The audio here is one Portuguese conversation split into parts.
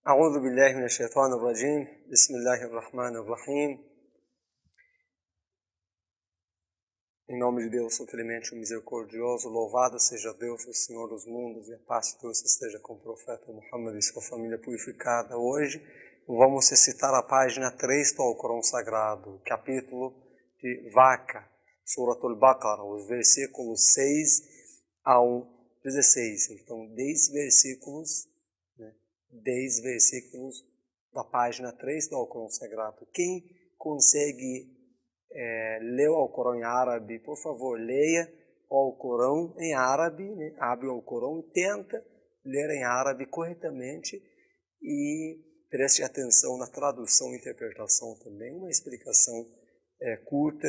أعوذ بالله من الشيطان الرجيم. بسم الله الرحمن الرحيم. Em nome de Deus, o clemente, o misericordioso, louvado seja Deus, o Senhor dos mundos, e a paz de Deus esteja com o profeta Muhammad e sua família purificada. Hoje vamos recitar a página 3 do Alcorão Sagrado, capítulo de Vaca, Surat al-Baqarah, os versículos 6 ao 16. Então, 10 versículos da página 3 do Alcorão Sagrado. Quem consegue ler o Alcorão em árabe, por favor, leia o Alcorão em árabe, né? Abre o Alcorão e tenta ler em árabe corretamente e preste atenção na tradução e interpretação também, uma explicação curta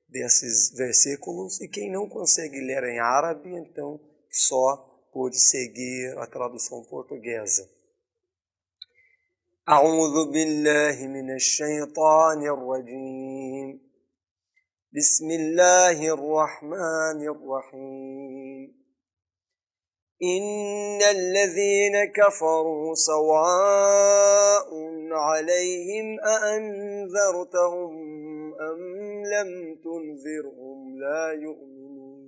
desses versículos. E quem não consegue ler em árabe, então só pode seguir a tradução portuguesa. أعوذ بالله من الشيطان الرجيم بسم الله الرحمن الرحيم إن الذين كفروا سواء عليهم أأنذرتهم أم لم تنذرهم لا يؤمنون.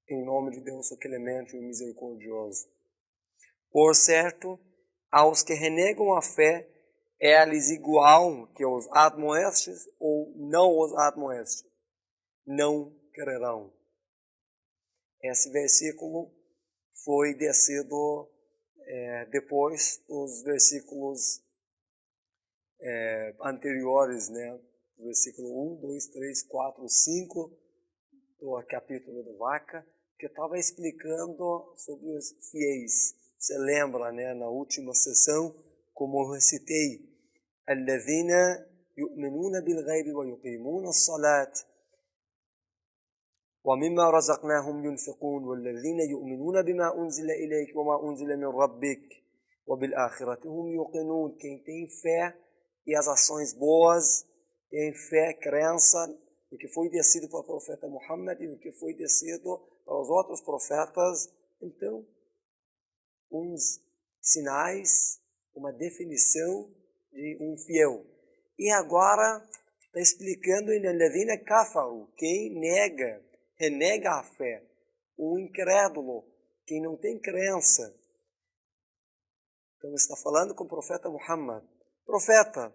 Em nome de Deus, o clemente e o misericordioso. Por certo, aos que renegam a fé, é-lhes igual que os admoestes ou não os admoestes, não crerão. Esse versículo foi descido depois dos versículos anteriores, né? Versículo 1, 2, 3, 4, 5 do capítulo do Vaca, que estava explicando sobre os fiéis. Você lembra, né, na última sessão, como eu recitei, الذين يؤمنون بالغيب ويقيمون الصلاة ومما رزقناهم ينفقون والذين يؤمنون بما أنزل إليك وما أنزل من ربك وبالآخرة هم يوقنون. Quem tem fé e as ações boas, tem fé, crença no que foi descido para o profeta Muhammad e no que foi descido para os outros profetas, então uns sinais, uma definição de um fiel. E agora está explicando em Alladhina Kafaru, quem renega a fé, o incrédulo, quem não tem crença. Então está falando com o profeta Muhammad. Profeta,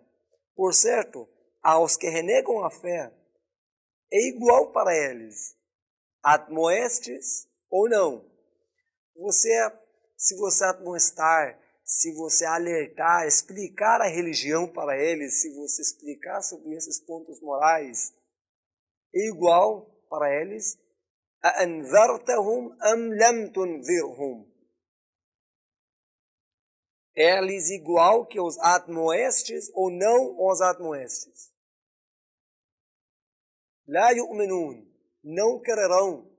por certo, aos que renegam a fé, é igual para eles, admoestes ou não. Se você admoestar, se você alertar, explicar a religião para eles, se você explicar sobre esses pontos morais, é igual para eles. أَأَنذَرْتَهُمْ أَمْ لَمْ تُنذِرْهُمْ. É-lhes igual que os admoestes ou não os admoestes. لَا يُؤْمِنُونَ. Não crerão.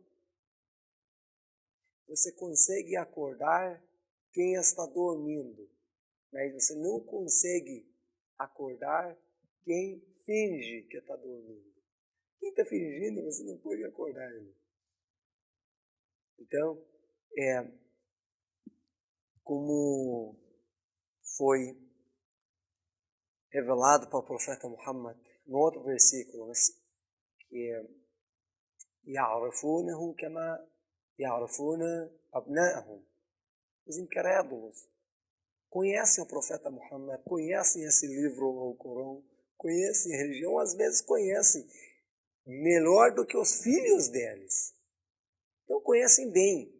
Você consegue acordar quem está dormindo, mas você não consegue acordar quem finge que está dormindo. Quem está fingindo, você não pode acordar ele. Então, como foi revelado para o profeta Muhammad no outro versículo, que é يَعْرِفُونَهُ كَمَا يَعْرِفُونَ أَبْنَاءَهُمْ. Os incrédulos conhecem o profeta Muhammad, conhecem esse livro, o Corão, conhecem a religião, às vezes conhecem melhor do que os filhos deles. Então conhecem bem.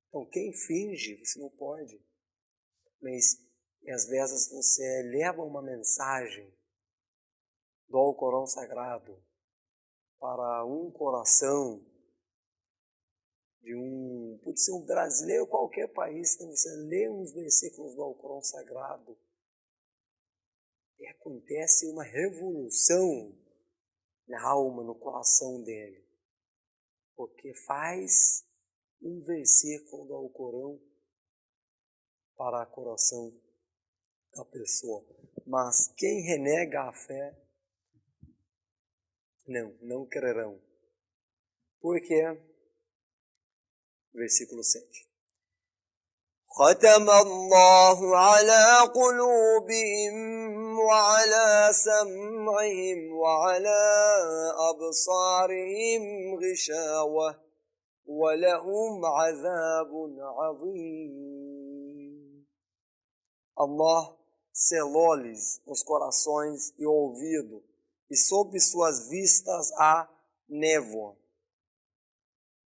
Então quem finge, você não pode. Mas às vezes você leva uma mensagem do Alcorão Sagrado para um coração pode ser um brasileiro, qualquer país, então você lê uns versículos do Alcorão Sagrado, acontece uma revolução na alma, no coração dele. Porque faz um versículo do Alcorão para o coração da pessoa. Mas quem renega a fé, não crerão. Por quê? Versículo 7. ختم الله على قلوبهم وعلى سمعهم وعلى أبصارهم غشاوة ولهم عذاب عظيم. Allah selou-lhes os corações e o ouvido, e sob suas vistas há névoa,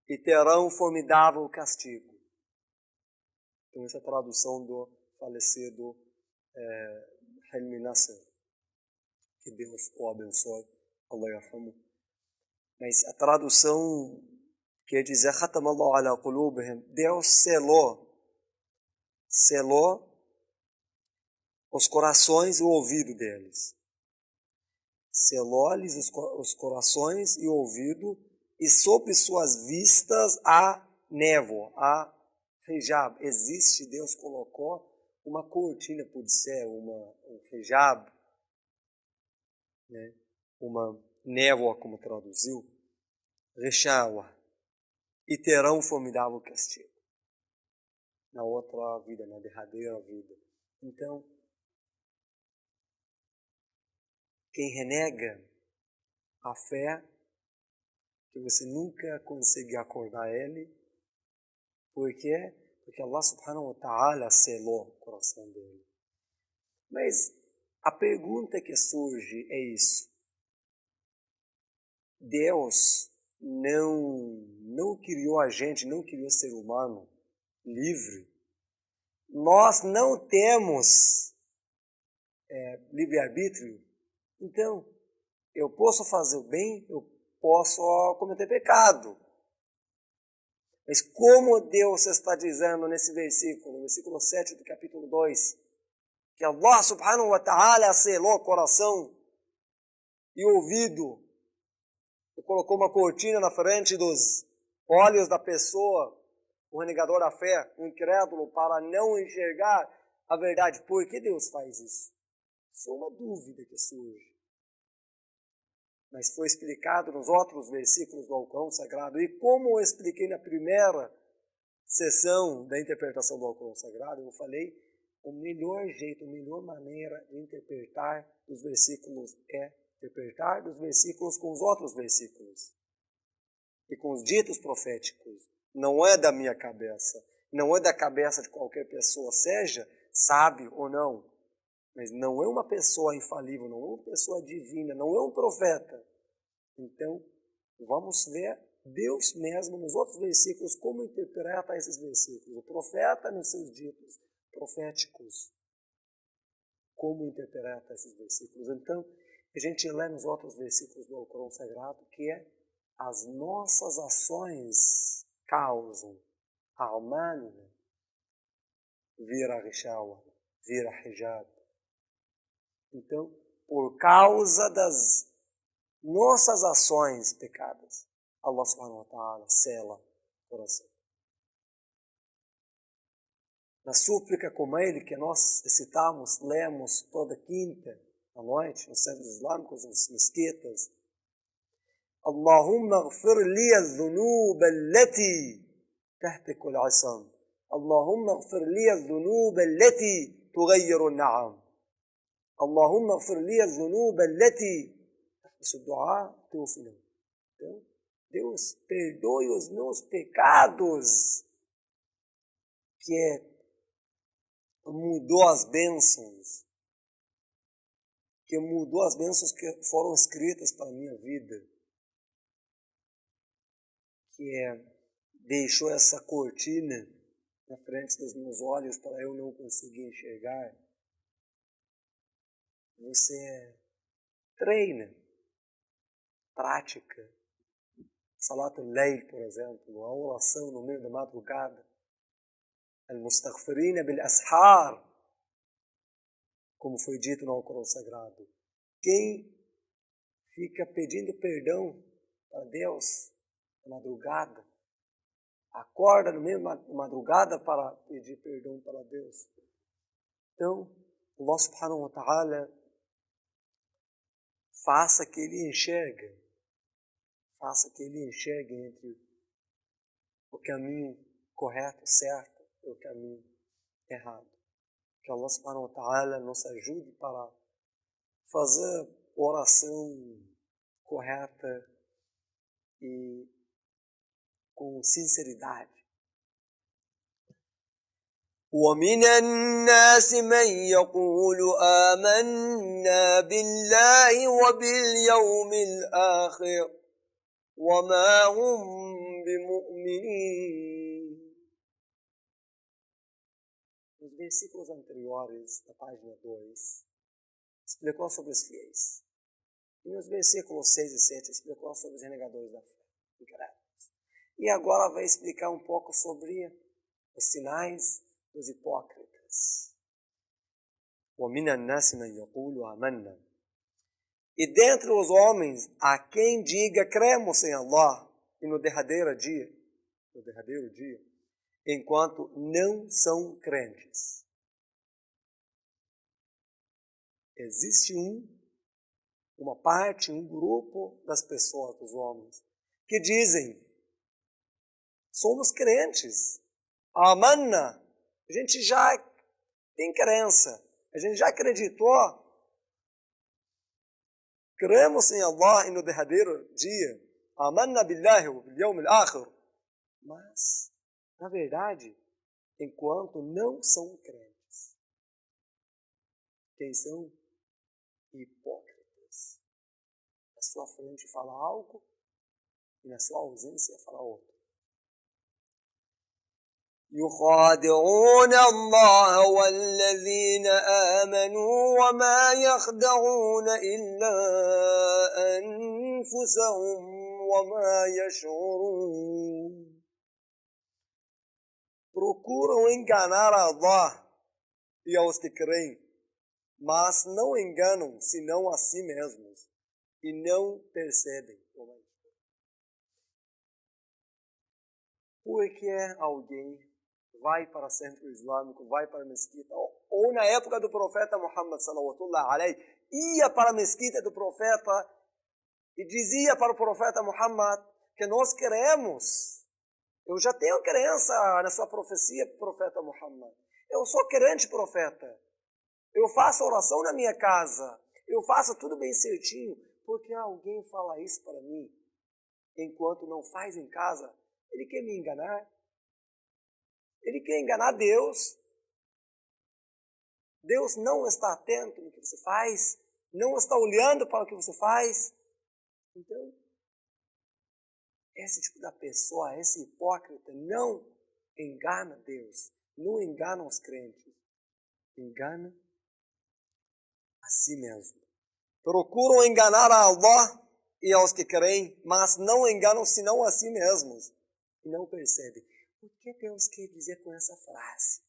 e terão formidável castigo. Então, essa é a tradução do falecido Hilmi Nasser. Que Deus o abençoe. Allah yarhamu. Mas a tradução quer dizer Khatam Allah ala qulubihim. Deus selou os corações e o ouvido deles. Selou-lhes os corações e o ouvido, e sob suas vistas há névoa, há hijab. Existe, Deus colocou uma cortina, pode ser um hijab, né? Uma névoa, como traduziu, reshawa, e terão um formidável castigo na outra vida, na derradeira vida. Então, quem renega a fé, que você nunca consegue acordar ele. Por quê? Porque Allah subhanahu wa ta'ala selou o coração dele. Mas a pergunta que surge é isso. Deus não criou a gente, não criou ser humano livre. Nós não temos livre-arbítrio. Então, eu posso fazer o bem, eu posso cometer pecado. Mas como Deus está dizendo nesse versículo, no versículo 7 do capítulo 2, que Allah subhanahu wa ta'ala selou o coração e o ouvido, e colocou uma cortina na frente dos olhos da pessoa, o renegador da fé, o incrédulo, para não enxergar a verdade. Por que Deus faz isso? Isso é uma dúvida que surge. Mas foi explicado nos outros versículos do Alcorão Sagrado. E como eu expliquei na primeira sessão da interpretação do Alcorão Sagrado, eu falei, o melhor jeito, a melhor maneira de interpretar os versículos é interpretar dos versículos com os outros versículos. E com os ditos proféticos. Não é da minha cabeça. Não é da cabeça de qualquer pessoa, seja sábio ou não. Mas não é uma pessoa infalível, não é uma pessoa divina, não é um profeta. Então, vamos ver Deus mesmo nos outros versículos, como interpreta esses versículos. O profeta nos seus ditos proféticos, como interpreta esses versículos. Então, a gente lê nos outros versículos do Alcorão Sagrado que as nossas ações causam a'maluna, vira rishawa, vira hijab. Então, por causa das nossas ações pecadas, Allah subhanahu wa ta'ala sela o coração. Na súplica como ele que nós recitamos, lemos toda quinta à noite, nos centros islâmicos, nas mesquitas, Allahumma ghfir li al-dhunub allati tahtiku al-'isam. Allahumma ghfir li al-dhunub allati tughayyiru an-na'am. Allahumma ghfir li al-dhunub allati. Esse dua teu filho. Então, Deus perdoe os meus pecados, que mudou as bênçãos, que foram escritas para a minha vida, que deixou essa cortina na frente dos meus olhos para eu não conseguir enxergar. Você treina, prática, Salat al-Layl, por exemplo, a oração no meio da madrugada, al-mustaghfirina bil-ashar, como foi dito no Alcorão Sagrado. Quem fica pedindo perdão para Deus na madrugada, acorda no meio da madrugada para pedir perdão para Deus. Então, Allah subhanahu wa ta'ala faça que ele enxergue entre o caminho correto, certo, e o caminho errado. Que Allah subhanahu wa ta'ala nos ajude para fazer oração correta e com sinceridade. ومن الناس من يقول آمنا بالله وباليوم الآخر وما هم بمؤمنين. Nos versículos anteriores da página 2, explicou sobre os fiéis. E nos versículos 6 e 7 explicou sobre os renegadores da fé. E agora vai explicar um pouco sobre os sinais dos hipócritas. وَمِنَ النَّاسِ مَنْ يَقُولُ آمَنَّا. E dentre os homens, há quem diga, cremos em Allah, e no derradeiro dia, enquanto não são crentes. Existe uma parte, um grupo das pessoas, dos homens, que dizem, somos crentes, amanna, a gente já tem crença, a gente já acreditou, cremos em Allah e no derradeiro dia, amanna billahi wa bil yawm al-akhir, mas, na verdade, enquanto não são crentes. Quem são? Hipócritas. Na sua frente fala algo e na sua ausência fala outro. يخادعون الله والذين آمنوا وما يخدعون إلا أنفسهم وما يشعرون. Procuram enganar a Allah e aos que creem, mas não enganam senão a si mesmos e não percebem. Porque alguém vai para o centro islâmico, vai para a mesquita, ou na época do profeta Muhammad sallallahu alaihi, ia para a mesquita do profeta e dizia para o profeta Muhammad que nós queremos, eu já tenho crença na sua profecia, profeta Muhammad, eu sou crente, profeta, eu faço oração na minha casa, eu faço tudo bem certinho, porque alguém fala isso para mim, enquanto não faz em casa, ele quer me enganar. Ele quer enganar Deus. Deus não está atento no que você faz, não está olhando para o que você faz. Então, esse tipo da pessoa, esse hipócrita, não engana Deus, não engana os crentes, engana a si mesmo. Procuram enganar a Allah e aos que creem, mas não enganam senão a si mesmos e não percebem. O que Deus quer dizer com essa frase?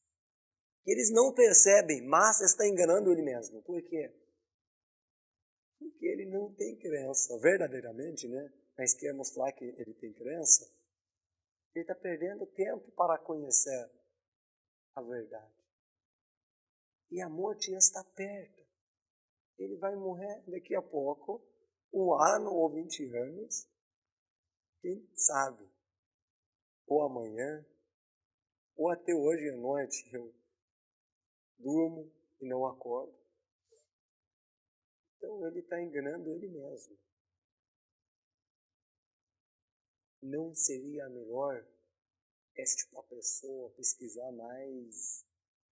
Eles não percebem, mas está enganando ele mesmo. Por quê? Porque ele não tem crença, verdadeiramente, né? Mas quer mostrar que ele tem crença. Ele está perdendo tempo para conhecer a verdade. E a morte já está perto. Ele vai morrer daqui a pouco, 1 ano ou 20 anos. Quem sabe? Ou amanhã, ou até hoje à noite eu durmo e não acordo. Então ele está enganando ele mesmo. Não seria melhor essa tipo de pessoa pesquisar mais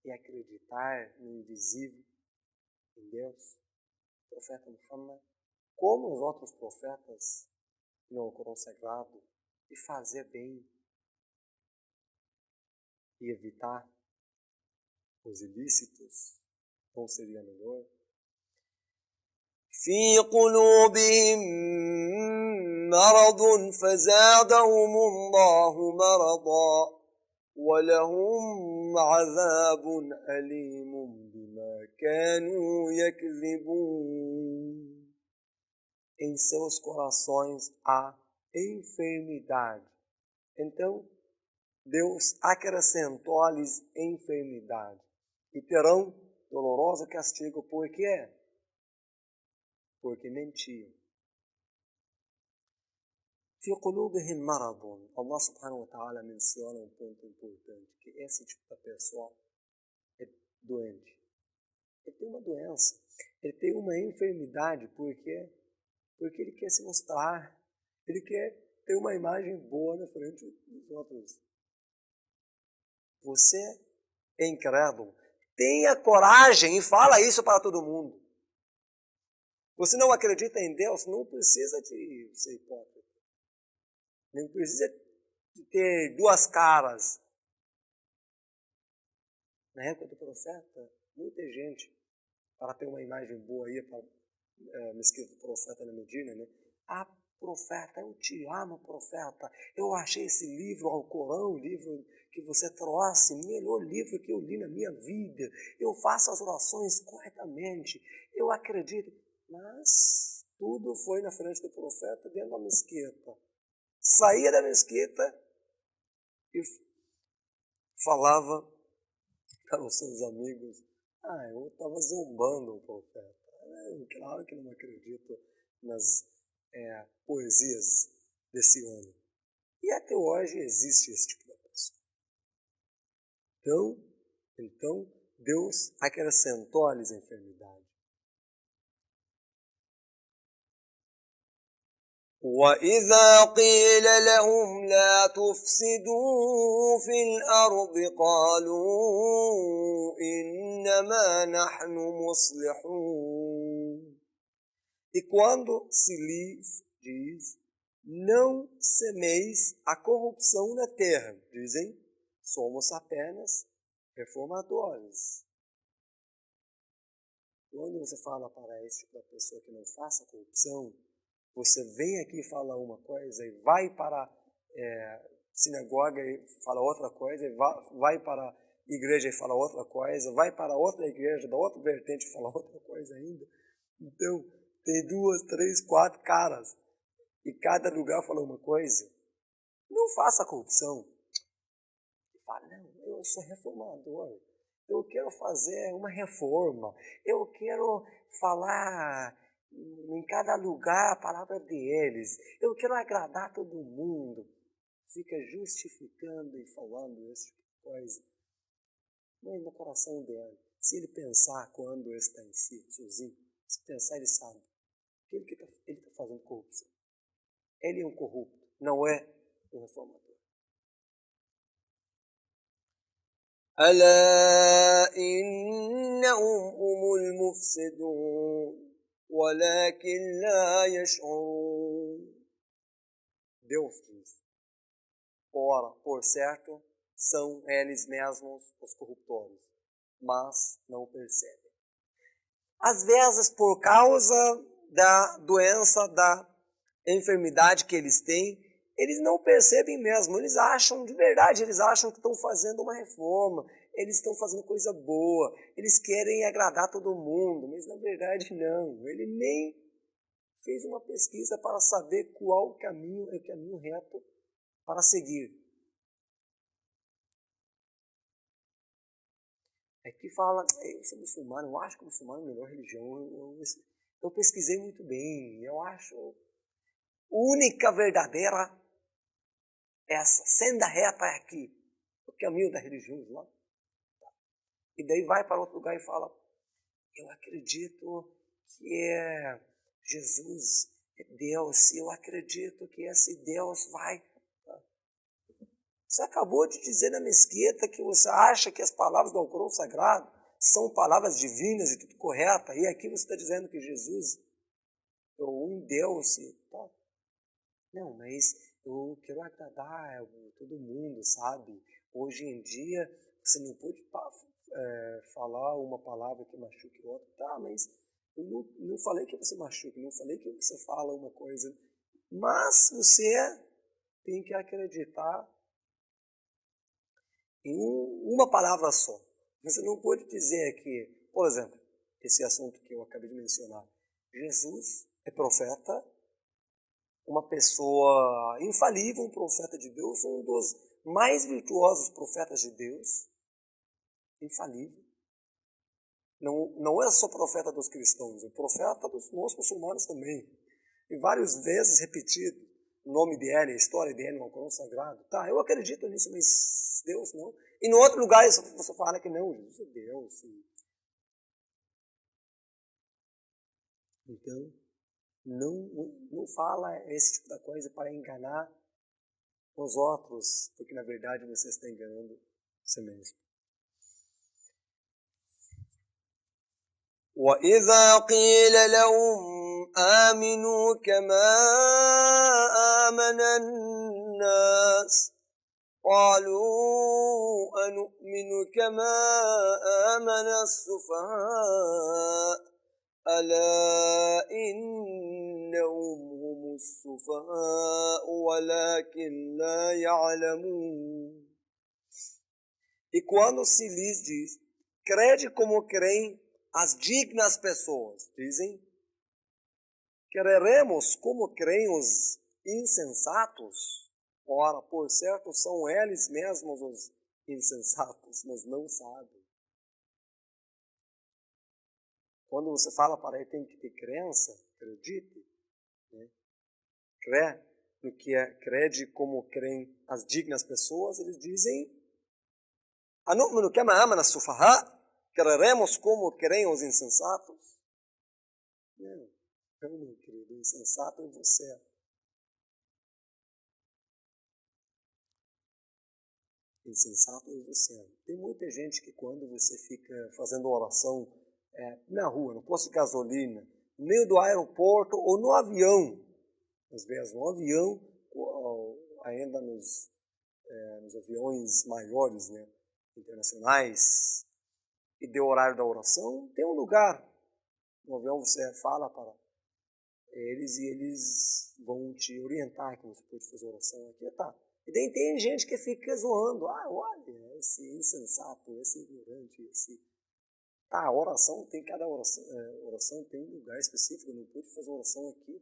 e acreditar no invisível, em Deus, o profeta Muhammad, como os outros profetas no Alcorão Sagrado, e fazer bem e evitar os ilícitos, não seria melhor? في قلوبهم مرض فزادهم الله مرضا ولهم عذاب أليم بما كانوا يكذبون. Em seus corações há enfermidade. Então, Deus acrescentou-lhes enfermidade e terão doloroso castigo. Por quê? Porque mentiam. في قلوبهم مرض. Allah subhanahu wa ta'ala menciona um ponto importante, que esse tipo de pessoa é doente. Ele tem uma doença, ele tem uma enfermidade, porque ele quer se mostrar, ele quer ter uma imagem boa na frente dos outros. Você é incrédulo, tenha coragem e fala isso para todo mundo. Você não acredita em Deus, não precisa de ser hipócrita. Não precisa de ter duas caras. Na época do profeta, muita gente, para ter uma imagem boa, ia para a mesquita do profeta na Medina, né? Ah, profeta, eu te amo, profeta. Eu achei esse livro, o Corão, o livro que você trouxe, o melhor livro que eu li na minha vida. Eu faço as orações corretamente. Eu acredito. Mas tudo foi na frente do profeta, dentro da mesquita. Saía da mesquita e falava para os seus amigos: eu estava zombando o profeta. Claro que não acredito nas poesias desse homem. E até hoje existe esse tipo de pessoa. Então Deus acrescentou-lhes a enfermidade. وَإِذَا قِيلَ لَهُمْ لَا تُفْسِدُوا فِي الْأَرْضِ قَالُوا إِنَّمَا نَحْنُ مُصْلِحُونَ. E quando se lhes diz, não semeis a corrupção na terra, dizem, somos apenas reformadores. Quando você fala para esse tipo de pessoa que não faça corrupção, você vem aqui e fala uma coisa, e vai para a sinagoga e fala outra coisa, e vai para a igreja e fala outra coisa, vai para outra igreja, da outra vertente e fala outra coisa ainda. Então, tem 2, 3, 4 caras, e cada lugar fala uma coisa. Não faça corrupção. Fala, não, eu sou reformador, eu quero fazer uma reforma, eu quero falar em cada lugar a palavra deles, eu quero agradar todo mundo. Fica justificando e falando esse tipo de coisa. Mas no coração dele, se ele pensar quando ele está em si, sozinho, se pensar, ele sabe que ele está fazendo corrupção. Ele é um corrupto, não é um reformador. ألا إنهم هم المفسدون ولكن لا يشعرون. Deus diz: ora, por certo, são eles mesmos os corruptores, mas não percebem. Às vezes, por causa da doença, da enfermidade que eles têm, eles não percebem mesmo, eles acham de verdade, eles acham que estão fazendo uma reforma, eles estão fazendo coisa boa, eles querem agradar todo mundo, mas na verdade não, ele nem fez uma pesquisa para saber qual caminho é o caminho reto para seguir. Aqui fala, eu sou muçulmano, eu acho que o muçulmano é a melhor religião, eu pesquisei muito bem, eu acho única verdadeira essa, senda reta é aqui, o caminho da religião islâmica. E daí vai para outro lugar e fala, eu acredito que Jesus é Deus, eu acredito que esse Deus vai. Você acabou de dizer na mesquita que você acha que as palavras do Alcorão Sagrado são palavras divinas e tudo correta, e aqui você está dizendo que Jesus é um Deus. Tá? Não, mas eu quero agradar todo mundo, sabe? Hoje em dia, você não pode falar uma palavra que machuque o outro. Tá, mas eu não falei que você machuque, não falei que você fala uma coisa. Mas você tem que acreditar em uma palavra só. Você não pode dizer que Por exemplo, esse assunto que eu acabei de mencionar. Jesus é profeta, uma pessoa infalível, um profeta de Deus, um dos mais virtuosos profetas de Deus, infalível. Não é só profeta dos cristãos, é profeta dos nós muçulmanos também. E várias vezes repetido o nome dele, a história dele no Alcorão Sagrado. Tá, eu acredito nisso, mas Deus não. E no outro lugar você fala que não, Jesus é Deus. Sim. Então, não fala esse tipo de coisa para enganar os outros, porque na verdade você está enganando você mesmo. وَإِذَا قِيلَ لَهُمْ آمِنُوا كَمَا آمَنَ النَّاسُ قَالُوا أَنُؤْمِنُ كَمَا آمَنَ السُّفَهَاءُ أَلَا إِنَّهُمْ هُمُ السُّفَهَاءُ وَلَكِنْ لَا يَعْلَمُونَ. E quando se lhes diz, crede como creem as dignas pessoas, dizem, creremos como creem os insensatos? Ora, por certo, são eles mesmos os insensatos, mas não sabem. Quando você fala para ele, tem que ter crença, acredite, né? Crede como creem as dignas pessoas, eles dizem, anu'minu kama amana as-sufaha, creremos como creem os insensatos? Não, meu querido, insensato é você. Insensato é você. Tem muita gente que quando você fica fazendo oração na rua, no posto de gasolina, no meio do aeroporto ou no avião, às vezes no avião, ou ainda nos aviões maiores, né, internacionais, e deu horário da oração, tem um lugar. No avião você fala para eles e eles vão te orientar que você pode fazer oração aqui, tá. E daí tem gente que fica zoando, olha, esse insensato, esse ignorante, esse... Tá, oração tem, cada oração tem um lugar específico, não pode fazer oração aqui.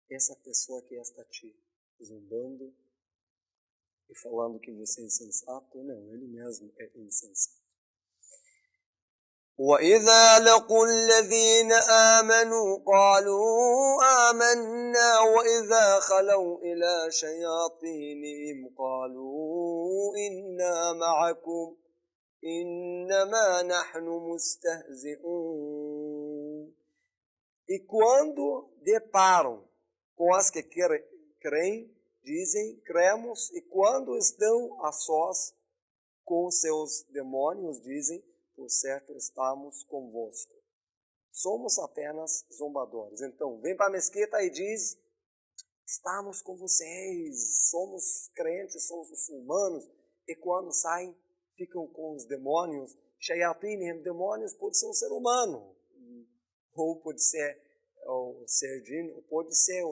Essa pessoa que está te zombando e falando que você é insensato, não, ele mesmo é insensato. وَإِذَا لَقُوا الَّذِينَ آمَنُوا قَالُوا آمَنَّا وَإِذَا خَلَوْا إِلَى شَيَاطِينِهِمْ قَالُوا إِنَّا مَعَكُمْ إِنَّمَا نَحْنُ مُسْتَهْزِئُونَ. E quando deparam com as que creem, dizem, cremos, e quando estão a sós com seus demônios, dizem, por certo estamos convosco. Somos apenas zombadores. Então, vem para a mesquita e diz, estamos com vocês, somos crentes, somos muçulmanos, e quando saem, ficam com os demônios. Shayatin, demônios, pode ser um ser humano, ou pode ser o ser jinn, ou pode ser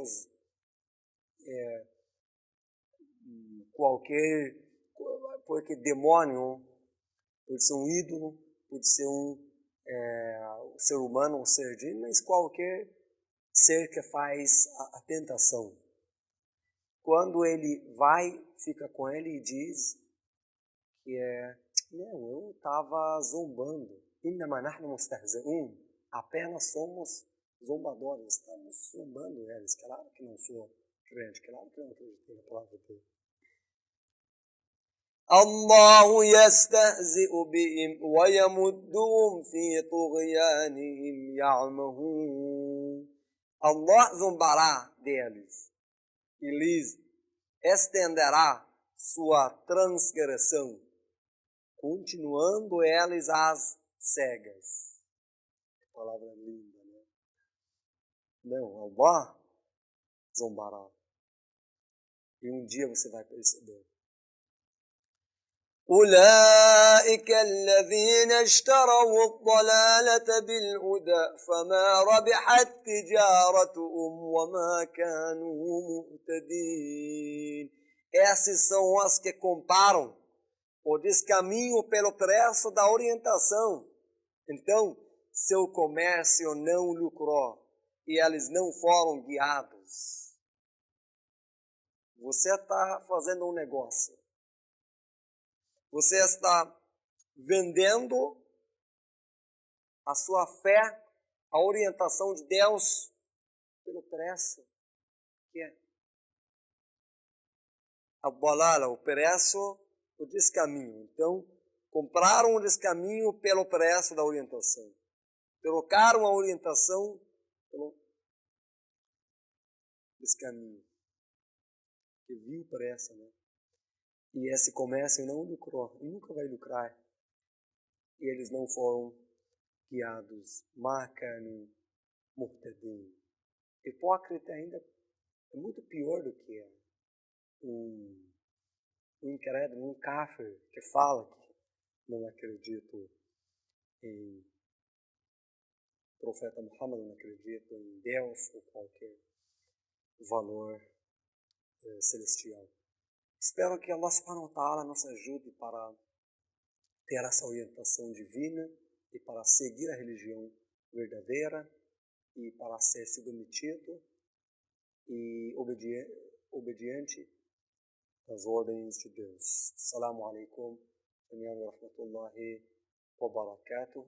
qualquer, porque demônio pode ser um ídolo, pode ser um ser humano, um ser jinn, mas qualquer ser que faz a tentação. Quando ele vai, fica com ele e diz que não, eu estava zombando. Innama nahnu mustahzi'un. Apenas somos zombadores, estamos zombando eles. Claro que não sou crente, claro que não acredito na palavra de Deus. الله يستهزئ بهم ويمدهم في طغيانهم يعمهون. Allah zombará deles e lhes estenderá sua transgressão, continuando eles as cegas. Que palavra linda, né? Não, Allah zombará. E um dia você vai perceber. أولئك الذين اشتروا الضلالة بالهدى فما ربحت تجارتهم وما كانوا مهتدين. Esses são os que compraram o descaminho pelo preço da orientação. Então, seu comércio não lucrou e eles não foram guiados. Você está fazendo um negócio. Você está vendendo a sua fé, a orientação de Deus, pelo preço que é a balala, o preço, o descaminho. Então, compraram o descaminho pelo preço da orientação. Trocaram a orientação pelo descaminho. Que viu o preço, né? E esse comércio não lucrou, e nunca vai lucrar. E eles não foram guiados. Makanu muhtadin. Hipócrita ainda é muito pior do que um incrédulo, um kafir, que fala que não acredito em profeta Muhammad, não acredito em Deus ou qualquer valor celestial. Espero que Allah subhanahu wa ta'ala nos ajude para ter essa orientação divina e para seguir a religião verdadeira e para ser submetido e obediente às ordens de Deus. Assalamu alaikum wa rahmatullahi wa barakatuh.